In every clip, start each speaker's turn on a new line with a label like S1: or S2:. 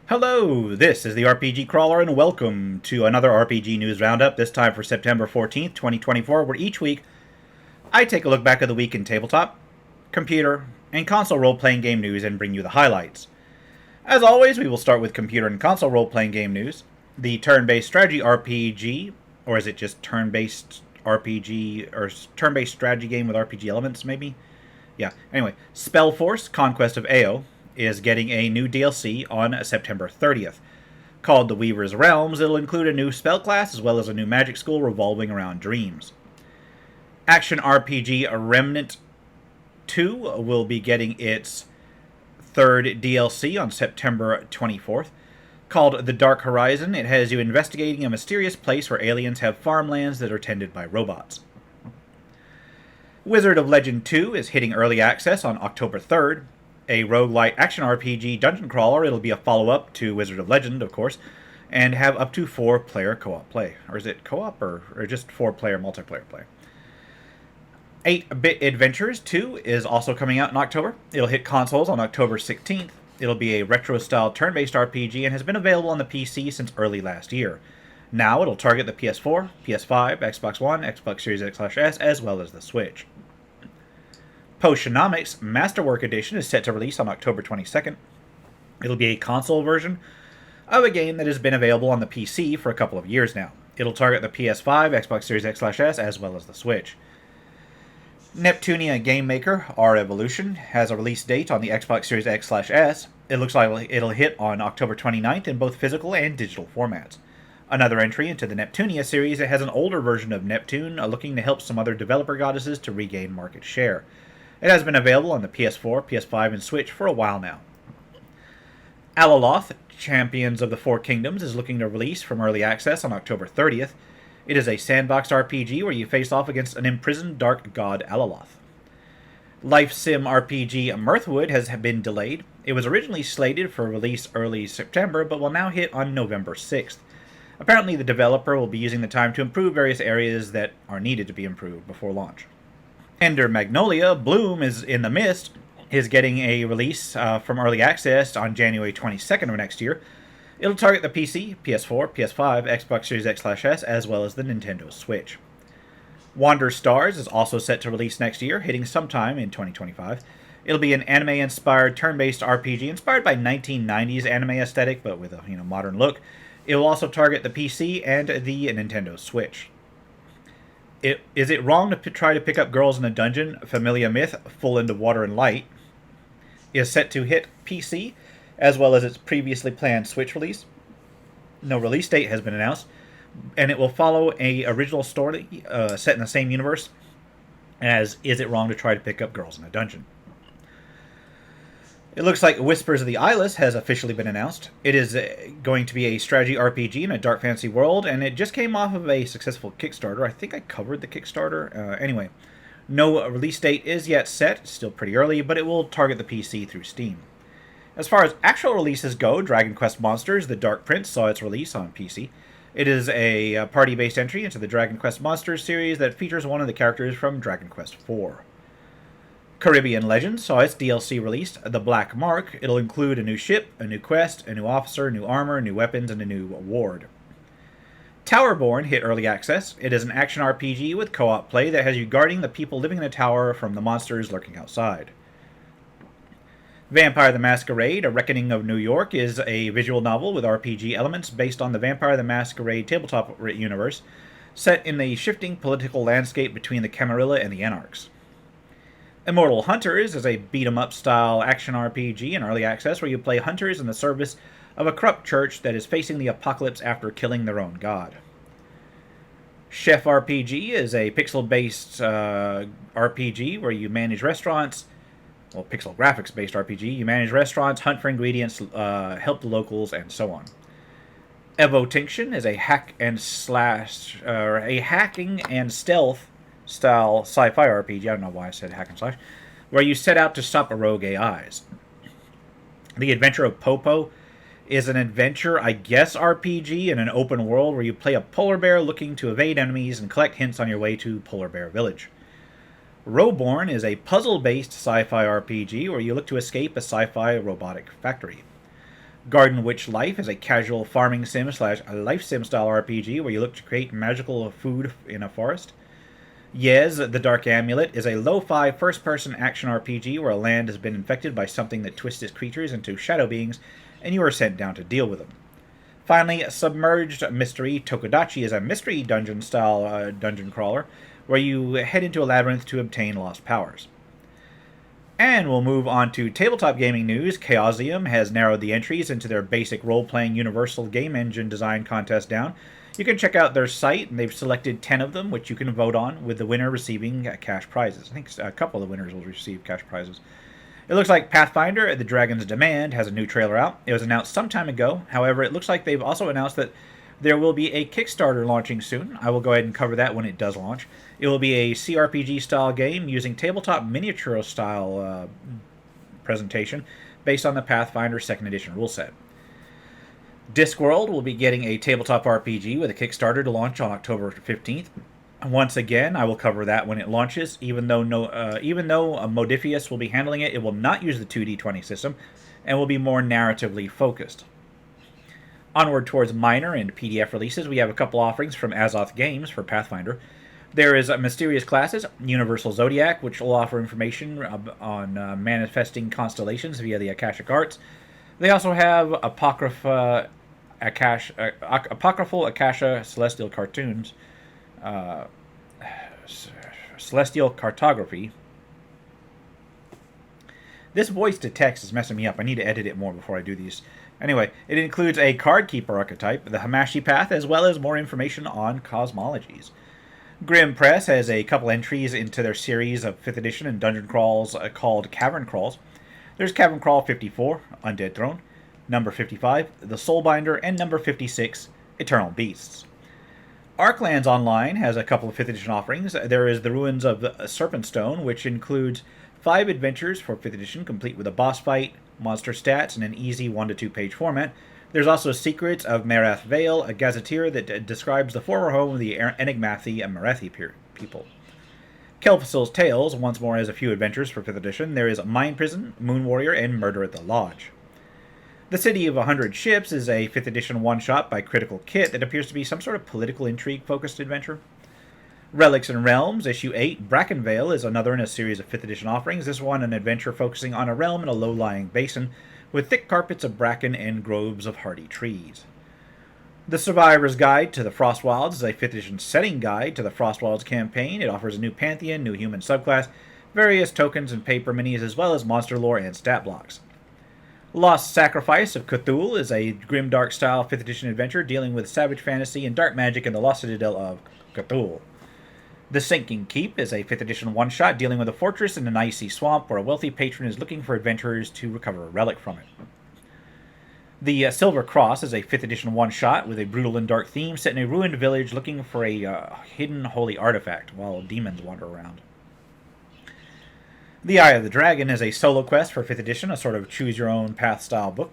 S1: Hello, this is the RPG Crawler, and welcome to another RPG News Roundup, this time for September 14th, 2024, where each week I take a look back at the week in tabletop, computer, and console role-playing game news and bring you the highlights. As always, we will start with computer and console role-playing game news, the turn-based strategy RPG, or is it just turn-based RPG, or turn-based strategy game with RPG elements, maybe? Yeah, anyway, Spellforce, Conquest of Ao, is getting a new DLC on September 30th. Called the Weaver's Realms, it'll include a new spell class as well as a new magic school revolving around dreams. Action RPG Remnant 2 will be getting its third DLC on September 24th. Called The Dark Horizon, it has you investigating a mysterious place where aliens have farmlands that are tended by robots. Wizard of Legend 2 is hitting early access on October 3rd. A roguelite action RPG dungeon crawler. It'll be a follow-up to Wizard of Legend, of course, and have up to 4-player co-op play. Or is it co-op or just 4-player multiplayer play? 8-Bit Adventures 2 is also coming out in October. It'll hit consoles on October 16th. It'll be a retro-style turn-based RPG and has been available on the PC since early last year. Now it'll target the PS4, PS5, Xbox One, Xbox Series X/S, as well as the Switch. Potionomics Masterwork Edition is set to release on October 22nd. It'll be a console version of a game that has been available on the PC for a couple of years now. It'll target the PS5, Xbox Series X/S, as well as the Switch. Neptunia Game Maker R Evolution has a release date on the Xbox Series X/S. It looks like it'll hit on October 29th in both physical and digital formats. Another entry into the Neptunia series, it has an older version of Neptune looking to help some other developer goddesses to regain market share. It has been available on the PS4, PS5, and Switch for a while now. Alaloth, Champions of the Four Kingdoms, is looking to release from early access on October 30th. It is a sandbox RPG where you face off against an imprisoned dark god Alaloth. Life Sim RPG Mirthwood has been delayed. It was originally slated for release early September, but will now hit on November 6th. Apparently the developer will be using the time to improve various areas that are needed to be improved before launch. Ender Magnolia, Bloom is in the Mist, is getting a release from early access on January 22nd of next year. It'll target the PC, PS4, PS5, Xbox Series X/S, as well as the Nintendo Switch. Wander Stars is also set to release next year, hitting sometime in 2025. It'll be an anime-inspired turn-based RPG inspired by 1990s anime aesthetic, but with a modern look. It will also target the PC and the Nintendo Switch. Is it wrong to try to pick up girls in a dungeon? Familia Myth, Full Into Water and Light, is set to hit PC, as well as its previously planned Switch release. No release date has been announced, and it will follow a original story set in the same universe as Is It Wrong to Try to Pick Up Girls in a Dungeon. It looks like Whispers of the Eyeless has officially been announced. It is going to be a strategy RPG in a dark fantasy world, and it just came off of a successful Kickstarter. I think I covered the Kickstarter. Anyway, no release date is yet set, still pretty early, but it will target the PC through Steam. As far as actual releases go, Dragon Quest Monsters: The Dark Prince saw its release on PC. It is a party-based entry into the Dragon Quest Monsters series that features one of the characters from Dragon Quest IV. Caribbean Legends saw its DLC released, The Black Mark. It'll include a new ship, a new quest, a new officer, new armor, new weapons, and a new award. Towerborn hit early access. It is an action RPG with co-op play that has you guarding the people living in a tower from the monsters lurking outside. Vampire the Masquerade: A Reckoning of New York is a visual novel with RPG elements based on the Vampire the Masquerade tabletop universe, set in the shifting political landscape between the Camarilla and the Anarchs. Immortal Hunters is a beat-em-up style action RPG in early access where you play hunters in the service of a corrupt church that is facing the apocalypse after killing their own god. Chef RPG is a pixel-based RPG where you manage restaurants, pixel graphics-based RPG. You manage restaurants, hunt for ingredients, help the locals, and so on. Evotinction is a hacking and stealth style sci-fi RPG, I don't know why I said hack and slash, where you set out to stop rogue AIs. The Adventure of Popo is an adventure, I guess, RPG in an open world where you play a polar bear looking to evade enemies and collect hints on your way to Polar Bear Village. Rowborn is a puzzle-based sci-fi RPG where you look to escape a sci-fi robotic factory. Garden Witch Life is a casual farming sim slash life sim style RPG where you look to create magical food in a forest. Yez, the Dark Amulet, is a lo-fi first-person action RPG where a land has been infected by something that twists its creatures into shadow beings, and you are sent down to deal with them. Finally, Submerged Mystery Tokudachi is a mystery dungeon-style dungeon crawler where you head into a labyrinth to obtain lost powers. And we'll move on to tabletop gaming news. Chaosium has narrowed the entries into their basic role-playing universal game engine design contest down. You can check out their site, and they've selected 10 of them, which you can vote on, with the winner receiving cash prizes. I think a couple of the winners will receive cash prizes. It looks like Pathfinder, The Dragon's Demand, has a new trailer out. It was announced some time ago. However, it looks like they've also announced that there will be a Kickstarter launching soon. I will go ahead and cover that when it does launch. It will be a CRPG-style game using tabletop miniature-style presentation based on the Pathfinder 2nd Edition rule set. Discworld will be getting a tabletop RPG with a Kickstarter to launch on October 15th. Once again, I will cover that when it launches. Even though Modifius will be handling it, it will not use the 2D20 system and will be more narratively focused. Onward towards minor and PDF releases, we have a couple offerings from Azoth Games for Pathfinder. There is Mysterious Classes, Universal Zodiac, which will offer information on manifesting constellations via the Akashic Arts. They also have Apocryphal Akasha Celestial Cartoons, Celestial Cartography. This voice to text is messing me up. I need to edit it more before I do these. Anyway, it includes a Card Keeper archetype, the Hamashi Path, as well as more information on cosmologies. Grimm Press has a couple entries into their series of 5th edition and dungeon crawls called Cavern Crawls. There's Cavern Crawl 54, Undead Throne, number 55, The Soulbinder, and number 56, Eternal Beasts. Arklands Online has a couple of 5th edition offerings. There is The Ruins of Serpentstone, which includes 5 adventures for 5th edition, complete with a boss fight, monster stats, and an easy 1 to 2 page format. There's also Secrets of Marath Vale, a gazetteer that describes the former home of the Enigmathi and Marathi people. Kelphasil's Tales once more has a few adventures for 5th edition. There is Mind Prison, Moon Warrior, and Murder at the Lodge. The City of 100 Ships is a 5th edition one-shot by Critical Kit that appears to be some sort of political intrigue-focused adventure. Relics and Realms, Issue 8, Brackenvale, is another in a series of 5th edition offerings. This one an adventure focusing on a realm in a low-lying basin with thick carpets of bracken and groves of hardy trees. The Survivor's Guide to the Frostwilds is a 5th edition setting guide to the Frostwilds campaign. It offers a new pantheon, new human subclass, various tokens and paper minis, as well as monster lore and stat blocks. Lost Sacrifice of Cthulhu is a grimdark-style 5th edition adventure dealing with savage fantasy and dark magic in the lost citadel of Cthulhu. The Sinking Keep is a 5th edition one-shot dealing with a fortress in an icy swamp where a wealthy patron is looking for adventurers to recover a relic from it. The Silver Cross is a 5th edition one-shot with a brutal and dark theme set in a ruined village looking for a hidden holy artifact while demons wander around. The Eye of the Dragon is a solo quest for 5th edition, a sort of choose-your-own-path style book.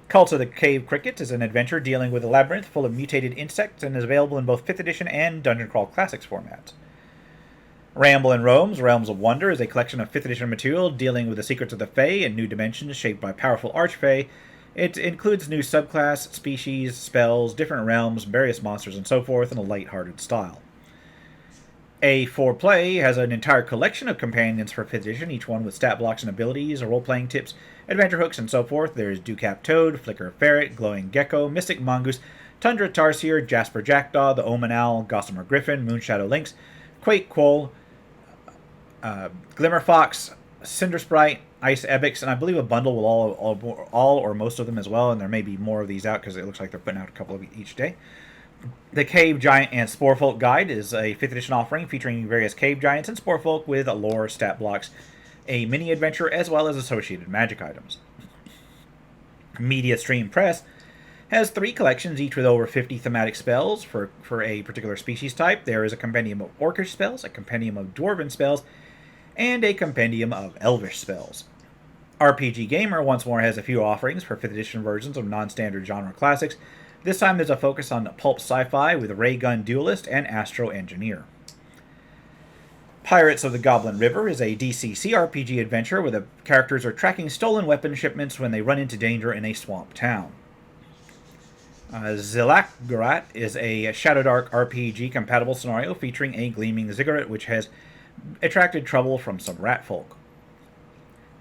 S1: Cult of the Cave Cricket is an adventure dealing with a labyrinth full of mutated insects and is available in both 5th edition and Dungeon Crawl Classics formats. Ramble and Roams, Realms of Wonder is a collection of 5th edition material dealing with the secrets of the Fae and new dimensions shaped by powerful archfae. It includes new subclass, species, spells, different realms, various monsters, and so forth in a light-hearted style. A4Play has an entire collection of companions for 5th edition, each one with stat blocks and abilities, role-playing tips, adventure hooks, and so forth. There's Dewcap Toad, Flicker Ferret, Glowing Gecko, Mystic Mongoose, Tundra Tarsier, Jasper Jackdaw, the Omen Owl, Gossamer Griffin, Moonshadow Lynx, Quake Quoll, Glimmer Fox, Cinder Sprite, Ice Ebix, and I believe a bundle will all or most of them as well, and there may be more of these out because it looks like they're putting out a couple of each day. The Cave Giant and Sporefolk Guide is a 5th edition offering featuring various cave giants and sporefolk with lore, stat blocks, a mini-adventure, as well as associated magic items. Media Stream Press has 3 collections, each with over 50 thematic spells for a particular species type. There is a compendium of Orcish spells, a compendium of Dwarven spells, and a compendium of Elvish spells. RPG Gamer once more has a few offerings for 5th edition versions of non-standard genre classics. This time there's a focus on pulp sci-fi with Ray Gun Duelist and Astro Engineer. Pirates of the Goblin River is a DCC RPG adventure where the characters are tracking stolen weapon shipments when they run into danger in a swamp town. Zilakgarat is a Shadowdark RPG compatible scenario featuring a gleaming ziggurat which has attracted trouble from some rat folk.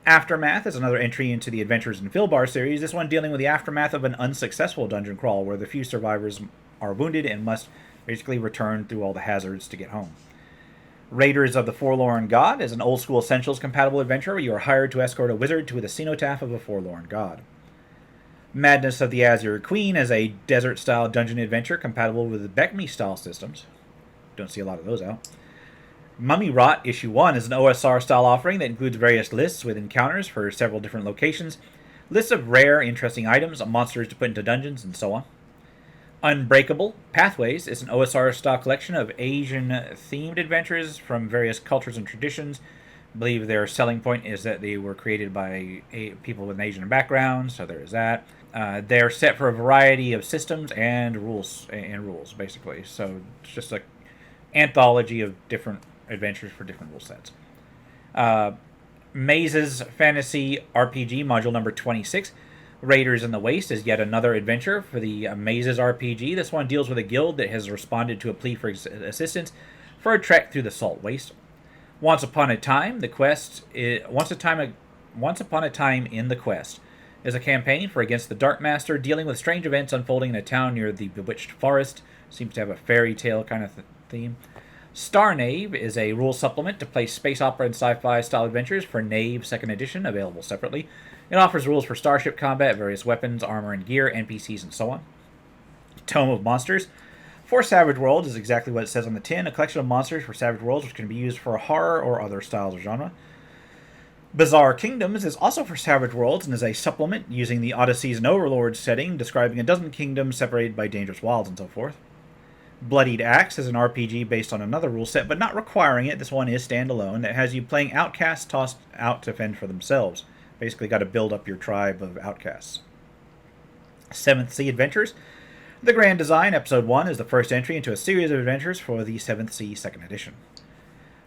S1: Aftermath is another entry into the Adventures in Philbar series, this one dealing with the aftermath of an unsuccessful dungeon crawl where the few survivors are wounded and must basically return through all the hazards to get home. Raiders of the Forlorn God is an old-school Essentials compatible adventure where you are hired to escort a wizard to the cenotaph of a forlorn god. Madness of the Azure Queen is a desert-style dungeon adventure compatible with the Beckme-style systems. Don't see a lot of those out. Mummy Rot Issue 1 is an OSR-style offering that includes various lists with encounters for several different locations, lists of rare, interesting items, monsters to put into dungeons, and so on. Unbreakable Pathways is an OSR-style collection of Asian-themed adventures from various cultures and traditions. I believe their selling point is that they were created by people with an Asian background, so there is that. They're set for a variety of systems and rules, basically. So it's just an anthology of different adventures for different rule sets. Mazes Fantasy RPG Module number 26. Raiders in the Waste is yet another adventure for the Mazes RPG. This one deals with a guild that has responded to a plea for assistance for a trek through the Salt Waste. Once Upon a Time in the Quest is a campaign for Against the Dark Master, dealing with strange events unfolding in a town near the Bewitched Forest. Seems to have a fairy tale kind of theme. Star Knave is a rule supplement to play space opera and sci-fi style adventures for Knave 2nd Edition, available separately. It offers rules for starship combat, various weapons, armor and gear, NPCs, and so on. Tome of Monsters. For Savage Worlds is exactly what it says on the tin, a collection of monsters for Savage Worlds which can be used for horror or other styles or genre. Bizarre Kingdoms is also for Savage Worlds and is a supplement using the Odysseys and Overlords setting, describing a dozen kingdoms separated by dangerous wilds and so forth. Bloodied Axe is an RPG based on another rule set, but not requiring it. This one is standalone. That has you playing outcasts tossed out to fend for themselves. Basically got to build up your tribe of outcasts. 7th Sea Adventures. The Grand Design, Episode 1, is the first entry into a series of adventures for the 7th Sea 2nd Edition.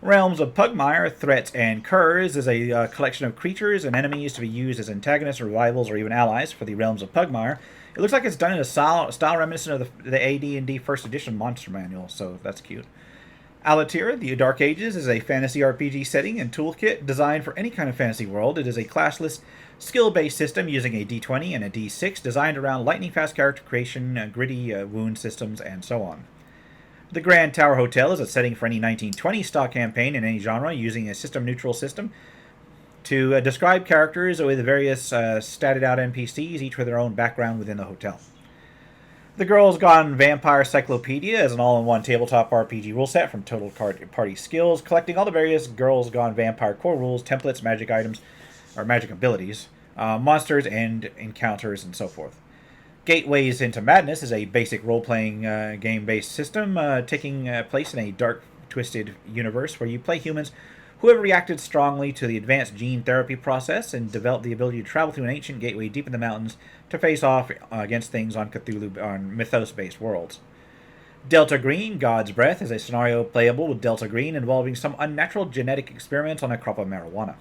S1: Realms of Pugmire, Threats and Curs is a collection of creatures and enemies to be used as antagonists or rivals or even allies for the Realms of Pugmire. It looks like it's done in a style reminiscent of the AD&D 1st Edition Monster Manual, so that's cute. Alatir, the Dark Ages, is a fantasy RPG setting and toolkit designed for any kind of fantasy world. It is a classless, skill-based system using a D20 and a D6 designed around lightning-fast character creation, gritty wound systems, and so on. The Grand Tower Hotel is a setting for any 1920s-style campaign in any genre using a system-neutral system to describe characters with various statted-out NPCs, each with their own background within the hotel. The Girls Gone Vampire Cyclopedia is an all-in-one tabletop RPG rule set from Total Party Skills, collecting all the various Girls Gone Vampire core rules, templates, magic items, or magic abilities, monsters, and encounters, and so forth. Gateways into Madness is a basic role-playing game-based system taking place in a dark, twisted universe where you play humans who have reacted strongly to the advanced gene therapy process and developed the ability to travel through an ancient gateway deep in the mountains to face off against things on Cthulhu, on mythos-based worlds. Delta Green, God's Breath, is a scenario playable with Delta Green involving some unnatural genetic experiments on a crop of marijuana.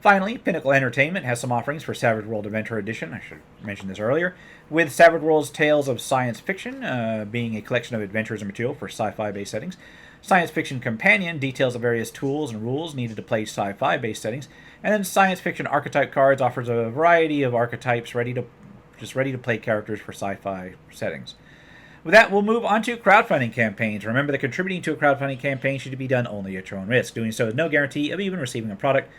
S1: Finally, Pinnacle Entertainment has some offerings for Savage World Adventure Edition, I should mention this earlier, with Savage World's Tales of Science Fiction being a collection of adventures and material for sci-fi-based settings. Science Fiction Companion details the various tools and rules needed to play sci-fi-based settings, and then Science Fiction Archetype Cards offers a variety of archetypes ready to play characters for sci-fi settings. With that, we'll move on to crowdfunding campaigns. Remember that contributing to a crowdfunding campaign should be done only at your own risk. Doing so is no guarantee of even receiving a product.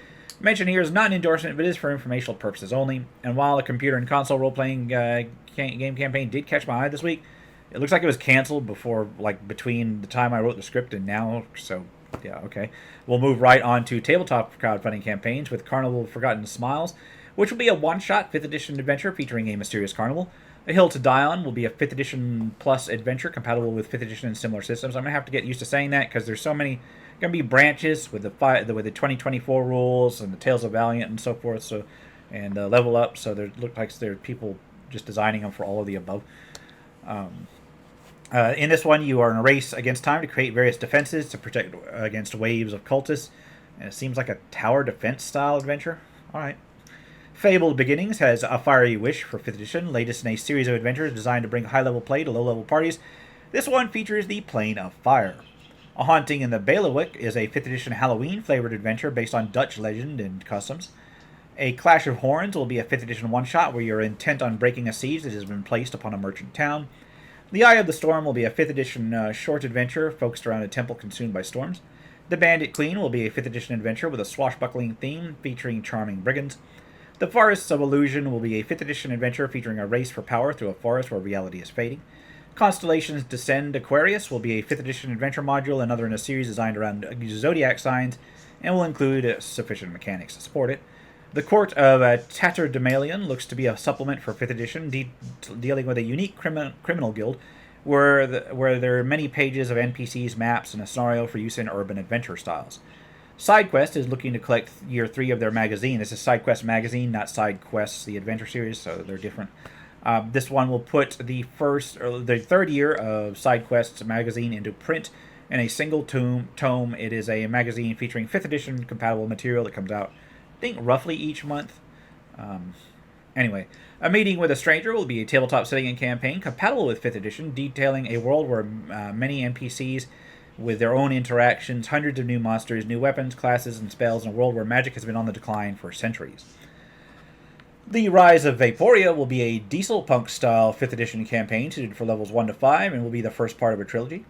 S1: Mentioned here is not an endorsement, but is for informational purposes only. And while a computer and console role-playing game campaign did catch my eye this week, it looks like it was canceled between the time I wrote the script and now, so yeah, okay. We'll move right on to tabletop crowdfunding campaigns with Carnival of Forgotten Smiles, which will be a one-shot 5th edition adventure featuring a mysterious carnival. A Hill to Die On will be a 5th edition plus adventure compatible with 5th edition and similar systems. I'm going to have to get used to saying that because there's so many going to be branches with the 2024 rules and the Tales of Valiant and so forth, so and Level Up, so there look like there are people just designing them for all of the above. In this one, you are in a race against time to create various defenses to protect against waves of cultists. And it seems like a tower defense style adventure. All right. Fabled Beginnings has a fiery wish for 5th edition, latest in a series of adventures designed to bring high-level play to low-level parties. This one features the Plane of Fire. A Haunting in the Bailiwick is a 5th edition Halloween-flavored adventure based on Dutch legend and customs. A Clash of Horns will be a 5th edition one-shot where you're intent on breaking a siege that has been placed upon a merchant town. The Eye of the Storm will be a 5th edition short adventure focused around a temple consumed by storms. The Bandit Queen will be a 5th edition adventure with a swashbuckling theme featuring charming brigands. The Forests of Illusion will be a 5th edition adventure featuring a race for power through a forest where reality is fading. Constellations Descend Aquarius will be a 5th edition adventure module, another in a series designed around zodiac signs, and will include sufficient mechanics to support it. The Court of Tatterdemalion looks to be a supplement for 5th edition, dealing with a unique criminal guild, where there are many pages of NPCs, maps, and a scenario for use in urban adventure styles. SideQuest is looking to collect year 3 of their magazine. This is SideQuest Magazine, not SideQuest, the adventure series, so they're different. This one will put the third year of SideQuest Magazine into print in a single tome. It is a magazine featuring 5th edition compatible material that comes out, I think, roughly each month. Anyway, A Meeting with a Stranger will be a tabletop setting and campaign compatible with 5th edition, detailing a world where many NPCs with their own interactions, hundreds of new monsters, new weapons, classes, and spells in a world where magic has been on the decline for centuries. The Rise of Vaporia will be a diesel punk-style 5th edition campaign suited for levels 1 to 5 and will be the first part of a trilogy.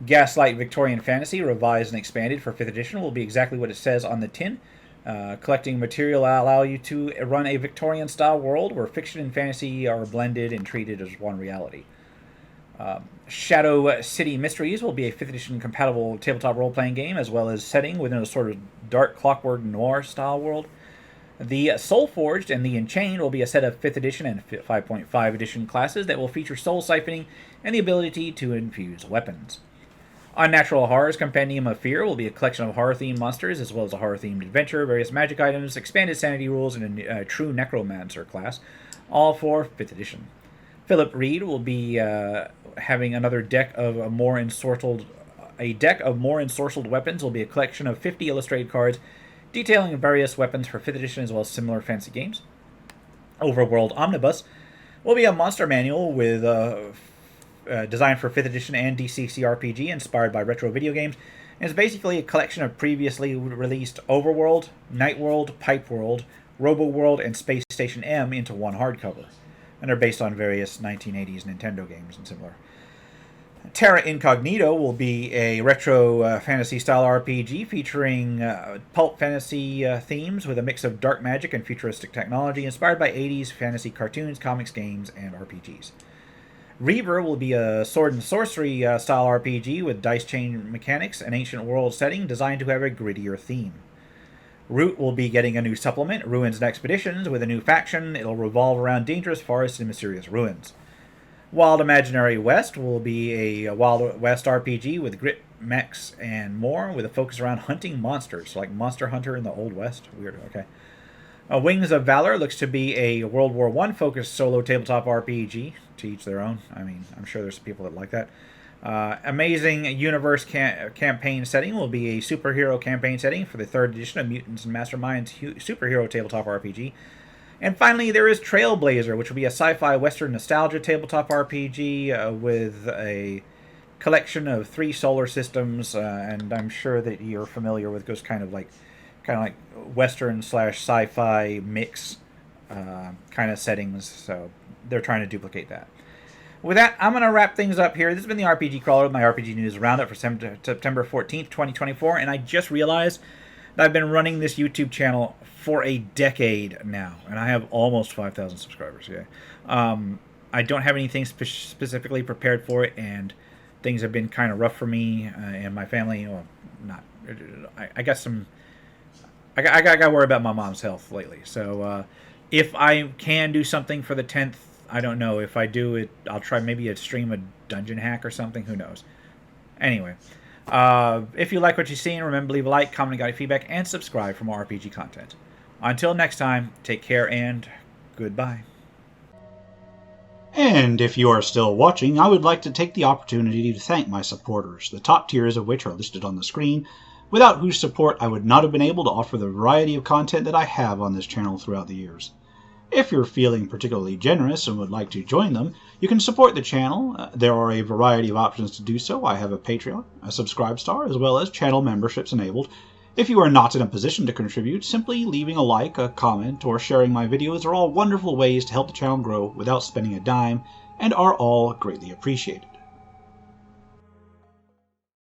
S1: Gaslight Victorian Fantasy, revised and expanded for 5th edition, will be exactly what it says on the tin. Collecting material will allow you to run a Victorian-style world where fiction and fantasy are blended and treated as one reality. Shadow City Mysteries will be a 5th edition compatible tabletop role-playing game, as well as setting within a sort of dark clockwork noir-style world. The Soulforged and the Enchained will be a set of 5th edition and 5.5 edition classes that will feature soul siphoning and the ability to infuse weapons. Unnatural Horrors Compendium of Fear will be a collection of horror-themed monsters, as well as a horror-themed adventure, various magic items, expanded sanity rules, and a true necromancer class, all for 5th edition. Philip Reed will be having another deck of more ensorcelled weapons. Will be a collection of 50 illustrated cards detailing various weapons for 5th edition, as well as similar fancy games. Overworld Omnibus will be a monster manual with designed for 5th edition and DCC RPG, inspired by retro video games. And it's basically a collection of previously released Overworld, Nightworld, Pipe World, Robo World, and Space Station M into one hardcover. And they're based on various 1980s Nintendo games and similar. Terra Incognito will be a retro fantasy-style RPG featuring pulp fantasy themes with a mix of dark magic and futuristic technology, inspired by 80s fantasy cartoons, comics, games, and RPGs. Reaver will be a sword and sorcery style RPG with dice chain mechanics and ancient world setting designed to have a grittier theme. Root will be getting a new supplement, Ruins and Expeditions, with a new faction. It'll revolve around dangerous forests and mysterious ruins. Wild Imaginary West will be a Wild West RPG with grit, mechs, and more, with a focus around hunting monsters, like Monster Hunter in the Old West. Weird, okay. Wings of Valor looks to be a World War I focused solo tabletop RPG. To each their own. I mean, I'm sure there's people that like that. Amazing Universe campaign setting will be a superhero campaign setting for the 3rd edition of Mutants and Masterminds superhero tabletop RPG. And finally, there is Trailblazer, which will be a sci-fi western nostalgia tabletop RPG with a collection of 3 solar systems, and I'm sure that you're familiar with those kind of like western / sci-fi mix kind of settings. So they're trying to duplicate that. With that, I'm going to wrap things up here. This has been the RPG Crawler with my RPG News Roundup for September 14th, 2024, and I just realized that I've been running this YouTube channel for a decade now, and I have almost 5,000 subscribers. Yeah, I don't have anything specifically prepared for it, and things have been kind of rough for me and my family. Well, not. I got some. I got to worry about my mom's health lately. So if I can do something for the 10th, I don't know. If I do it, I'll try maybe a stream a dungeon hack or something. Who knows? Anyway, if you like what you've seen, remember to leave a like, comment, guide feedback, and subscribe for more RPG content. Until next time, take care and goodbye.
S2: And if you are still watching, I would like to take the opportunity to thank my supporters, the top tiers of which are listed on the screen, without whose support I would not have been able to offer the variety of content that I have on this channel throughout the years. If you're feeling particularly generous and would like to join them, you can support the channel. There are a variety of options to do so. I have a Patreon, a Subscribe Star, as well as channel memberships enabled. If you are not in a position to contribute, simply leaving a like, a comment, or sharing my videos are all wonderful ways to help the channel grow without spending a dime, and are all greatly appreciated.